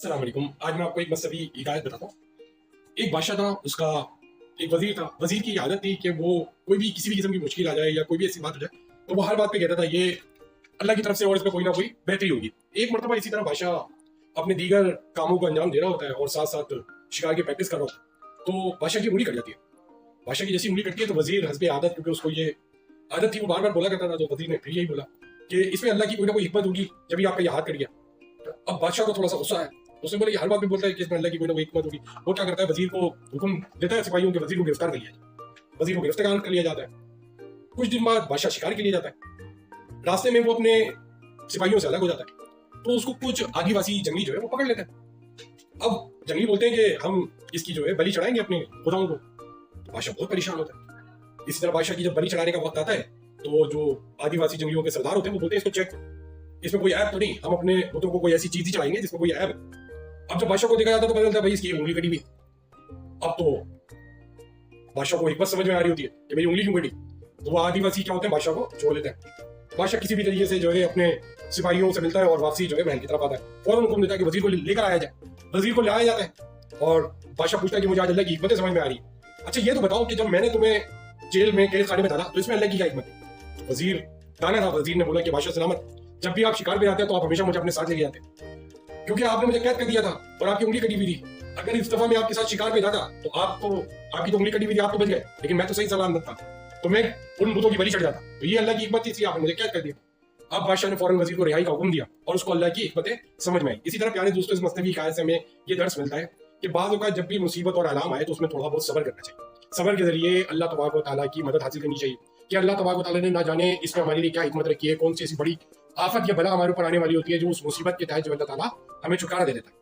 अस्सलाम वालेकुम। आज मैं आपको एक मज़हबी हिदायत बताता हूँ। एक बादशाह था, उसका एक वज़ीर था। वज़ीर की आदत थी कि वो कोई भी किसी भी किस्म की मुश्किल आ जाए या कोई भी ऐसी बात हो जाए, तो वो हर बात पे कहता था ये अल्लाह की तरफ से और इसमें कोई ना कोई बेहतरी होगी। एक मरतबा इसी तरह बादशाह अपने दीगर कामों को अंजाम दे रहा होता है और साथ साथ शिकार की प्रैक्टिस कर रहा होता है, तो बादशाह की उंगली कट जाती है। बादशाह की जैसी उंगली कटती है तो वज़ीर हस्बे आदत, क्योंकि उसको ये आदत थी, वो बार बार बोला करता था, तो वज़ीर ने फिर यही बोला कि इसमें अल्लाह की कोई ना कोई हिकमत होगी, जब भी आपका ये हाथ कट गया। अब बादशाह को थोड़ा सा गुस्सा है, उसने बोला ये हर बात में बोलता है कि इसमें अल्लाह की कोई ना कोई हिकमत होगी। वो क्या करता है, वजीर को हुक्म देता है सिपाहियों के, वजीर को गिरफ्तार कर लिया जाए। वजीर को गिरफ्तार कर लिया जाता है। कुछ दिन बाद बादशाह शिकार के लिए जाता है। रास्ते में वो अपने सिपाहियों से अलग हो जाता है, तो उसको कुछ आदिवासी जंगली जो है वो पकड़ लेते हैं। अब जंगली बोलते हैं कि हम इसकी जो है बलि चढ़ाएंगे अपने खुदाओं को। तो बादशाह बहुत परेशान होता है। इसी तरह बादशाह की जब बलि चढ़ाने का वक्त आता है, तो जो आदिवासी जंगलियों के सरदार होते हैं वो बोलते हैं इसको चेक, इसमें कोई ऐप तो नहीं, हम अपने बुतों को कोई ऐसी चीज ही चढ़ाएंगे जिसमें कोई ऐप। अब जब बादशाह को देखा जाता है तो पता चलता है भाई इसकी उंगली कटी हुई। अब तो बादशाह को हिकमत समझ में आ रही होती है कि मेरी उंगली क्यों कटी। तो वो आदिवासी क्या होते हैं, बादशाह को छोड़ लेते हैं। बादशाह किसी भी तरीके से जो है अपने सिपाहियों से मिलता है और वापसी जो है महल की तरफ आता है। फौरन हुक्म देता है कि वजीर को लेकर आया जाए। वजीर को लाया जाता है और बादशाह पूछता है कि मुझे आज अल्लाह की हिकमत समझ में आ रही है। अच्छा ये तो बताओ कि जब मैंने तुम्हें जेल में कैद खाने में डाला तो इसमें अल्लाह की क्या हिकमत है। वजीर दाना था। वजीर ने बोला कि बादशाह सलामत, जब भी आप शिकार पे जाते हैं तो आप हमेशा मुझे अपने साथ लेके जाते हैं, क्योंकि आपने मुझे कैद कर दिया था और आपकी उंगली कटी हुई थी। अगर इस दफा मैं आपके साथ शिकार पे जाता तो आपकी तो उंगली कटी हुई थी, आप तो बच गए, लेकिन मैं तो सही सलामत था, तो मैं उन बुतों की बलि चढ़ जाता। तो ये अल्लाह की हिकमत थी, इसलिए आपने मुझे कैद कर दिया। अब बादशाह ने फौरन वजीर को रिहाई का हुक्म दिया और उसको अल्लाह की हिकमतें समझ में आई। इसी तरह प्यारे दोस्तों, इस मसनवी हिकायत से हमें ये दर्स मिलता है कि बाज़ औक़ात जब भी मुसीबत और आलाम आए तो उसमें थोड़ा बहुत सब्र करना चाहिए। सब्र के जरिए अल्लाह तबारक व तआला की मदद हासिल करनी चाहिए कि अल्लाह तबारक व तआला ने ना जाने इसमें हमारे लिए क्या हिकमत रखी है, कौन सी ऐसी बड़ी आफत या बला हमारे ऊपर आने वाली होती है जो उस मुसीबत के तहत जो अल्लाह ताला हमें छुटकारा दे देता है।